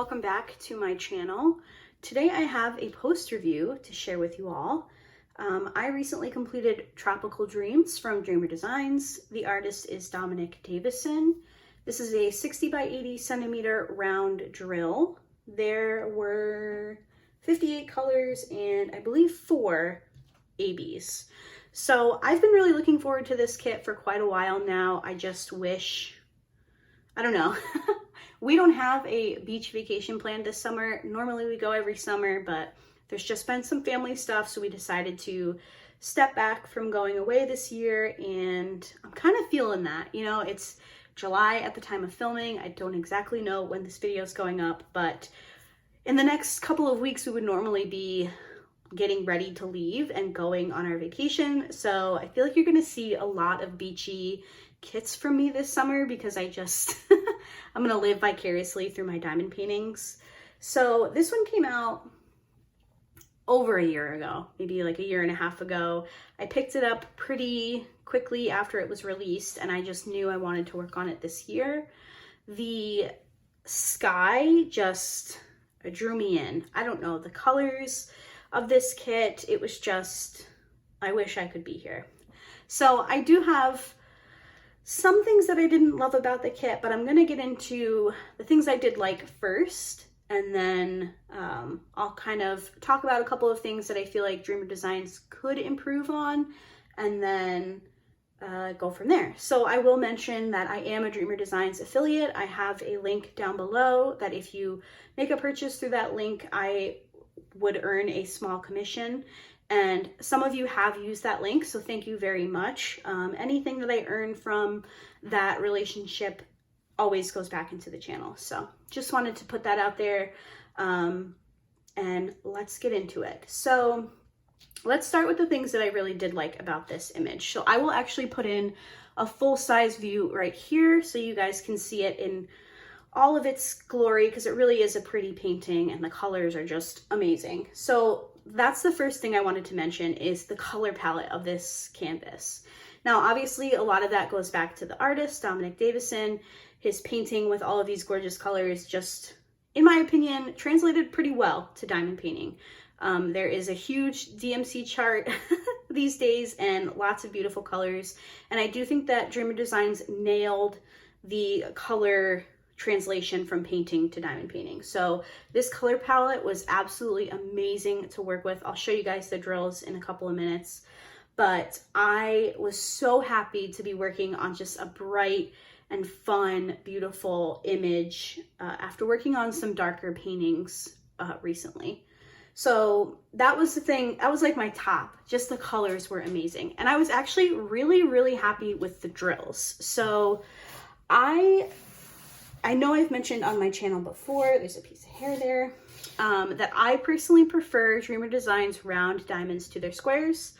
welcome back to my channel. Today I have a post review to share with you all. I recently completed Tropical Dreams from Dreamerdesigns. The artist is Dominic Davison. This is a 60 by 80 centimeter round drill. There were 58 colors and I believe 4 ABs. So I've been really looking forward to this kit for quite a while now. I just wish, I don't know. We don't have a beach vacation planned this summer. Normally we go every summer, but there's just been some family stuff, so we decided to step back from going away this year, and I'm kind of feeling that. You know, it's July at the time of filming. I don't exactly know when this video is going up, but in the next couple of weeks we would normally be getting ready to leave and going on our vacation. So I feel like you're gonna see a lot of beachy kits from me this summer because I just I'm gonna live vicariously through my diamond paintings. So this one came out over a year ago, maybe like a year and a half ago. I picked it up pretty quickly after it was released, and I just knew I wanted to work on it this year. The sky just drew me in. I don't know, the colors of this kit, it was just, I wish I could be here. So I do have some things that I didn't love about the kit, but I'm gonna get into the things I did like first, and then I'll kind of talk about a couple of things that I feel like Dreamerdesigns could improve on, and then go from there. So I will mention that I am a Dreamerdesigns affiliate. I have a link down below that if you make a purchase through that link, I would earn a small commission. And some of you have used that link, so thank you very much. Anything that I earn from that relationship always goes back into the channel. So just wanted to put that out there, and let's get into it. So let's start with the things that I really did like about this image. So I will actually put in a full-size view right here so you guys can see it in all of its glory, because it really is a pretty painting and the colors are just amazing. So that's the first thing I wanted to mention, is the color palette of this canvas. Now, obviously, a lot of that goes back to the artist, Dominic Davison. His painting with all of these gorgeous colors just, in my opinion, translated pretty well to diamond painting. There is a huge DMC chart these days and lots of beautiful colors. And I do think that Dreamerdesigns nailed the color translation from painting to diamond painting. So this color palette was absolutely amazing to work with. I'll show you guys the drills in a couple of minutes, but I was so happy to be working on just a bright and fun, beautiful image after working on some darker paintings recently. So that was the thing, that was like my top, just the colors were amazing. And I was actually really, really happy with the drills. So I know I've mentioned on my channel before, there's a piece of hair there, that I personally prefer Dreamerdesigns round diamonds to their squares.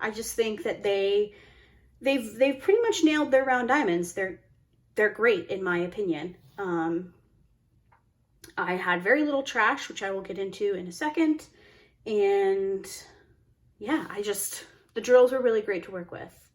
I just think that they've pretty much nailed their round diamonds. They're great in my opinion. I had very little trash, which I will get into in a second. And yeah, the drills were really great to work with.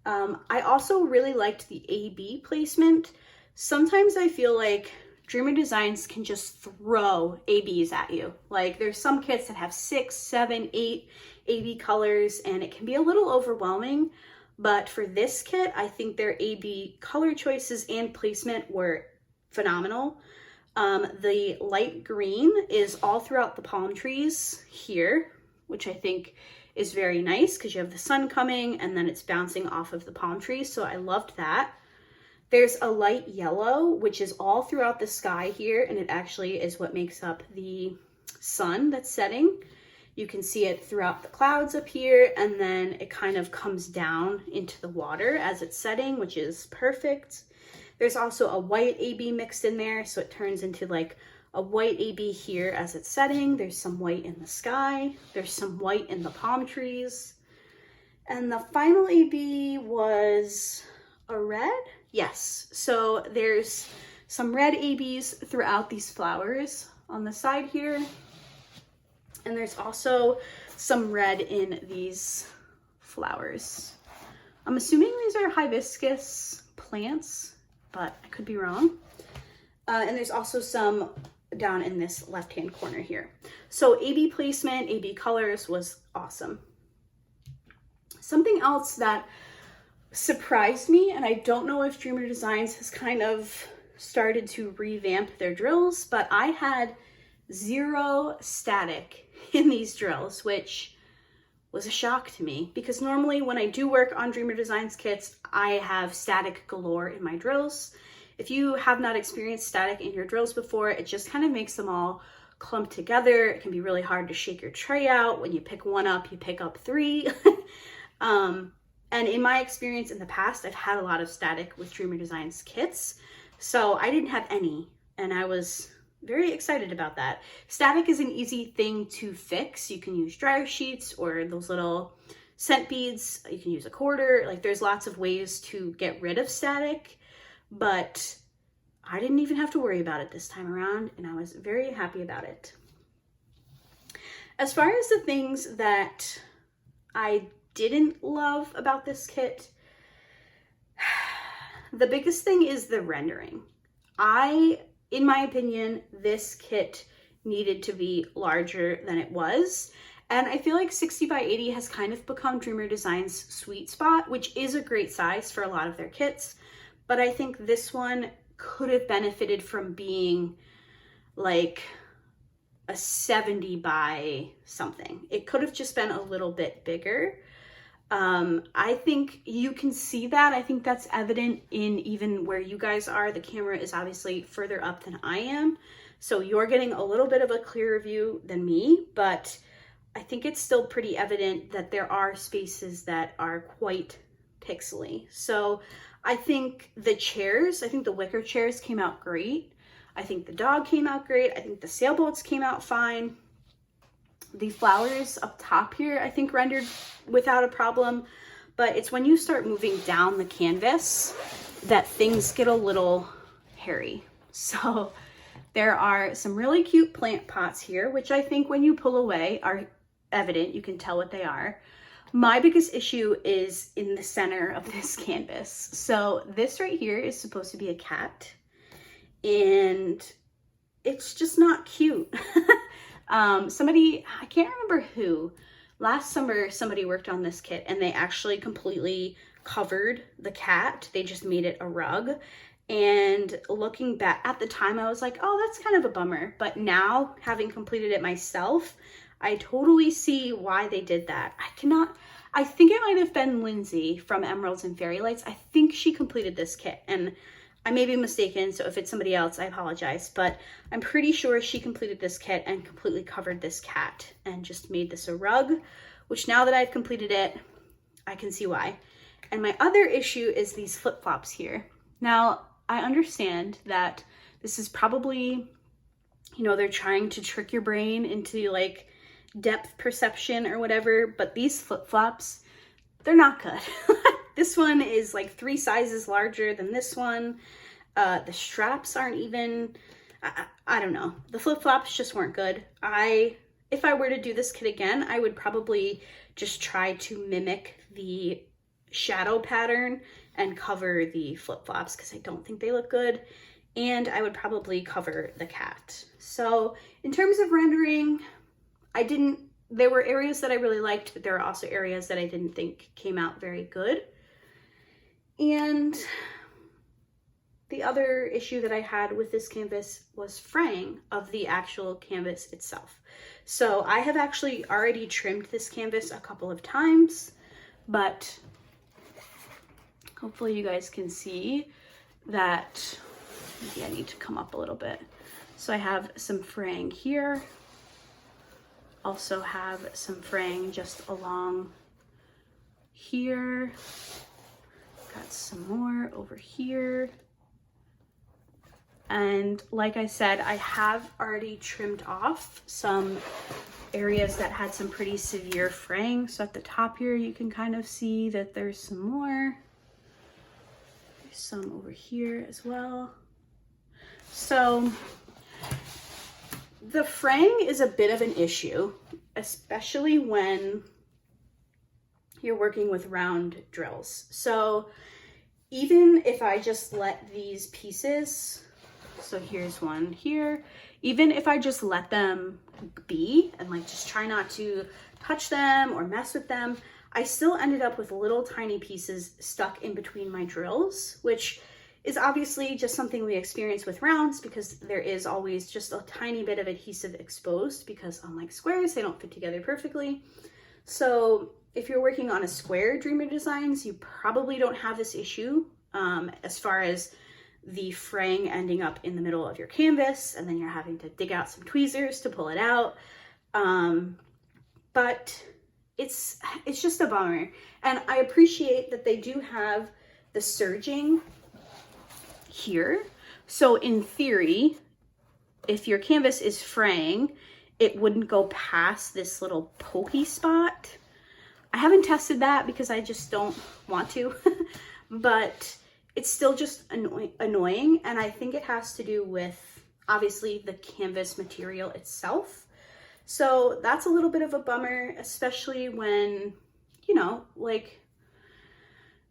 I also really liked the AB placement. Sometimes I feel like Dreamerdesigns can just throw ABs at you. Like there's some kits that have 6, 7, 8 AB colors, and it can be a little overwhelming. But for this kit, I think their AB color choices and placement were phenomenal. The light green is all throughout the palm trees here, which I think is very nice because you have the sun coming and then it's bouncing off of the palm trees. So I loved that. There's a light yellow, which is all throughout the sky here, and it actually is what makes up the sun that's setting. You can see it throughout the clouds up here, and then it kind of comes down into the water as it's setting, which is perfect. There's also a white AB mixed in there, so it turns into like a white AB here as it's setting. There's some white in the sky. There's some white in the palm trees. And the final AB was a red? Yes, so there's some red ABs throughout these flowers on the side here. And there's also some red in these flowers. I'm assuming these are hibiscus plants, but I could be wrong. And there's also some down in this left-hand corner here. So AB placement, AB colors was awesome. Something else that surprised me, and I don't know if Dreamer Designs has kind of started to revamp their drills, but I had 0 static in these drills, which was a shock to me because normally when I do work on Dreamer Designs kits, I have static galore in my drills. If you have not experienced static in your drills before, it just kind of makes them all clump together. It can be really hard to shake your tray out. When you pick one up, you pick up 3. And in my experience in the past, I've had a lot of static with Dreamer Designs kits. So I didn't have any, and I was very excited about that. Static is an easy thing to fix. You can use dryer sheets or those little scent beads. You can use a quarter. Like there's lots of ways to get rid of static, but I didn't even have to worry about it this time around, and I was very happy about it. As far as the things that I didn't love about this kit, the biggest thing is the rendering. In my opinion, this kit needed to be larger than it was. And I feel like 60 by 80 has kind of become Dreamer Designs' sweet spot, which is a great size for a lot of their kits. But I think this one could have benefited from being like a 70 by something. It could have just been a little bit bigger. I think you can see that. I think that's evident in even where you guys are. The camera is obviously further up than I am, so you're getting a little bit of a clearer view than me, but I think it's still pretty evident that there are spaces that are quite pixely. So I think the chairs, I think the wicker chairs came out great. I think the dog came out great. I think the sailboats came out fine. The flowers up top here, I think rendered without a problem, but it's when you start moving down the canvas that things get a little hairy. So there are some really cute plant pots here, which I think when you pull away are evident. You can tell what they are. My biggest issue is in the center of this canvas. So this right here is supposed to be a cat, and it's just not cute. Somebody, I can't remember who, last summer somebody worked on this kit and they actually completely covered the cat. They just made it a rug. And looking back at the time, I was like, oh, that's kind of a bummer. But now, having completed it myself, I totally see why they did that. I think it might have been Lindsay from Emeralds and Fairy Lights. I think she completed this kit, and I may be mistaken, so if it's somebody else, I apologize, but I'm pretty sure she completed this kit and completely covered this cat and just made this a rug, which now that I've completed it, I can see why. And my other issue is these flip-flops here. Now, I understand that this is probably, you know, they're trying to trick your brain into like depth perception or whatever, but these flip-flops, they're not good. This one is like 3 sizes larger than this one. The straps aren't even, I don't know. The flip-flops just weren't good. If I were to do this kit again, I would probably just try to mimic the shadow pattern and cover the flip-flops because I don't think they look good. And I would probably cover the cat. So in terms of rendering, there were areas that I really liked, but there are also areas that I didn't think came out very good. And the other issue that I had with this canvas was fraying of the actual canvas itself. So I have actually already trimmed this canvas a couple of times, but hopefully you guys can see that. Maybe I need to come up a little bit. So I have some fraying here. Also have some fraying just along here. Got some more over here. And like I said, I have already trimmed off some areas that had some pretty severe fraying. So at the top here, you can kind of see that there's some more. There's some over here as well. So the fraying is a bit of an issue, especially when you're working with round drills. So even if I just let these pieces So here's one here. Even if I just let them be and like just try not to touch them or mess with them, I still ended up with little tiny pieces stuck in between my drills, which is obviously just something we experience with rounds because there is always just a tiny bit of adhesive exposed because unlike squares, they don't fit together perfectly. So if you're working on a square Dreamer Designs, you probably don't have this issue as far as the fraying ending up in the middle of your canvas and then you're having to dig out some tweezers to pull it out. But it's just a bummer. And I appreciate that they do have the serging here. So in theory, if your canvas is fraying, it wouldn't go past this little pokey spot. I haven't tested that because I just don't want to, but it's still just annoying. And I think it has to do with obviously the canvas material itself. So that's a little bit of a bummer, especially when, you know, like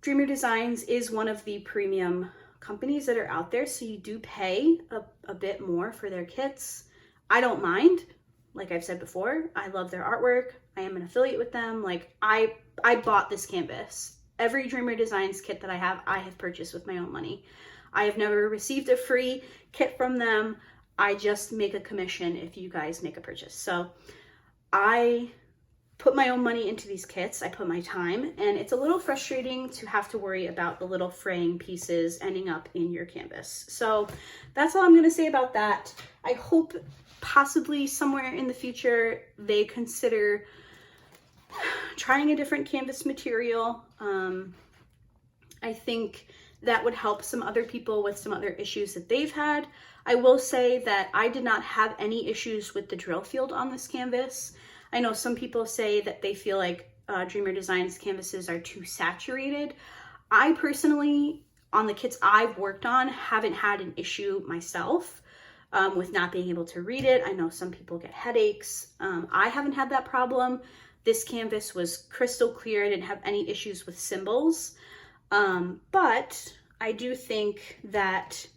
Dreamer Designs is one of the premium companies that are out there. So you do pay a bit more for their kits. I don't mind. Like I've said before, I love their artwork. I am an affiliate with them. Like I bought this canvas. Every Dreamer Designs kit that I have purchased with my own money. I have never received a free kit from them. I just make a commission if you guys make a purchase. So I put my own money into these kits. I put my time, and it's a little frustrating to have to worry about the little fraying pieces ending up in your canvas. So that's all I'm going to say about that. I hope possibly somewhere in the future they consider trying a different canvas material. I think that would help some other people with some other issues that they've had. I will say that I did not have any issues with the drill field on this canvas. I know some people say that they feel like Dreamer Designs canvases are too saturated. I personally, on the kits I've worked on, haven't had an issue myself with not being able to read it. I know some people get headaches. I haven't had that problem. This canvas was crystal clear. I didn't have any issues with symbols. But I do think that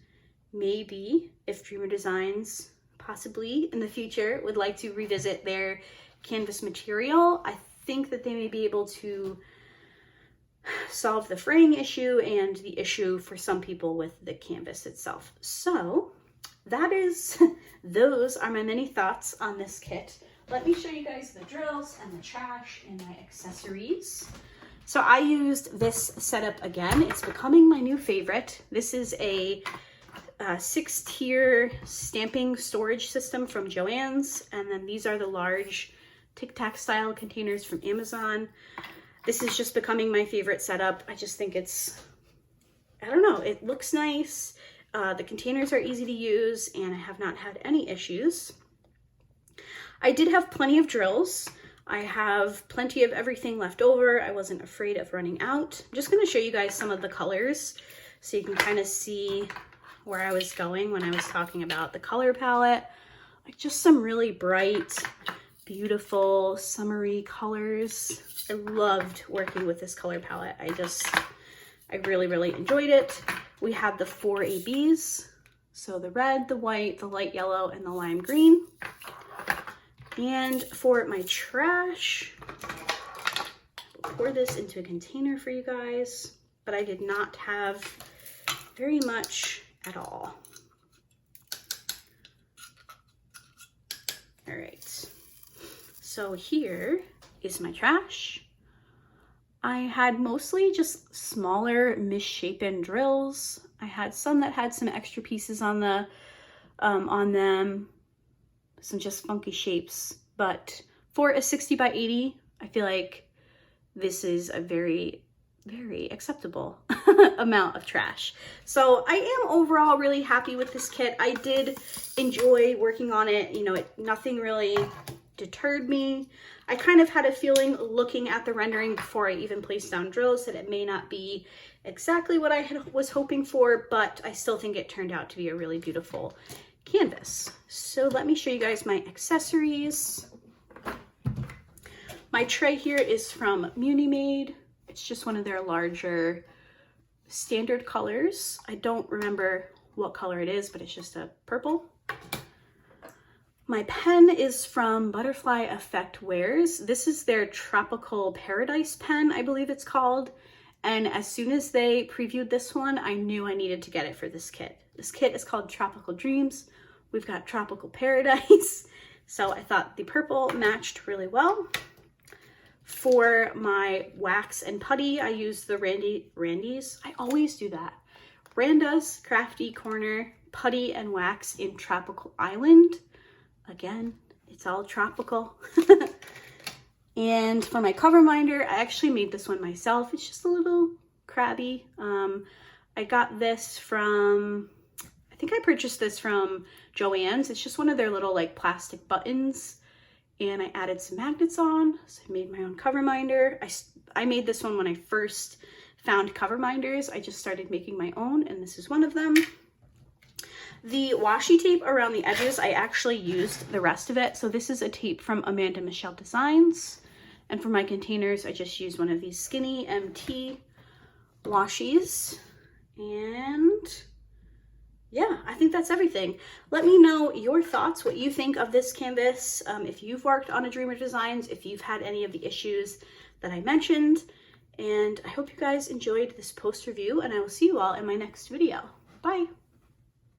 maybe if Dreamer Designs possibly in the future would like to revisit their canvas material, I think that they may be able to solve the fraying issue and the issue for some people with the canvas itself. So those are my many thoughts on this kit. Let me show you guys the drills and the trash and my accessories. So I used this setup again. It's becoming my new favorite. This is a 6-tier stamping storage system from Joann's. And then these are the large Tic Tac style containers from Amazon. This is just becoming my favorite setup. I just think it's, I don't know, it looks nice. The containers are easy to use and I have not had any issues. I did have plenty of drills. I have plenty of everything left over. I wasn't afraid of running out. I'm just going to show you guys some of the colors so you can kind of see where I was going when I was talking about the color palette. Like just some really bright, beautiful, summery colors. I loved working with this color palette. I really, really enjoyed it. We had the 4 ABs. So the red, the white, the light yellow, and the lime green. And for my trash, I'll pour this into a container for you guys, but I did not have very much at all. All right, so here is my trash. I had mostly just smaller misshapen drills. I had some that had some extra pieces on them. Some just funky shapes, but for a 60 by 80, I feel like this is a very, very acceptable amount of trash. So I am overall really happy with this kit. I did enjoy working on it. You know, nothing really deterred me. I kind of had a feeling looking at the rendering before I even placed down drills that it may not be exactly what I was hoping for, but I still think it turned out to be a really beautiful canvas. So let me show you guys my accessories. My tray here is from Munimade. It's just one of their larger standard colors. I don't remember what color it is, but it's just a purple. My pen is from Butterfly Effect Wares. This is their Tropical Paradise pen, I believe it's called. And as soon as they previewed this one, I knew I needed to get it for this kit. This kit is called Tropical Dreams. We've got Tropical Paradise. So I thought the purple matched really well. For my wax and putty, I use the Randy's. I always do that. Randa's Crafty Corner Putty and Wax in Tropical Island. Again, it's all tropical. And for my cover minder, I actually made this one myself. It's just a little crabby. I got this from, I think I purchased this from Joann's. It's just one of their little like plastic buttons. And I added some magnets on, so I made my own cover minder. I made this one when I first found cover minders. I just started making my own, and this is one of them. The washi tape around the edges, I actually used the rest of it. So this is a tape from Amanda Michelle Designs. And for my containers, I just used one of these skinny MT washis. And yeah, I think that's everything. Let me know your thoughts, what you think of this canvas. If you've worked on a Dreamer Designs, if you've had any of the issues that I mentioned. And I hope you guys enjoyed this post review, and I will see you all in my next video. Bye.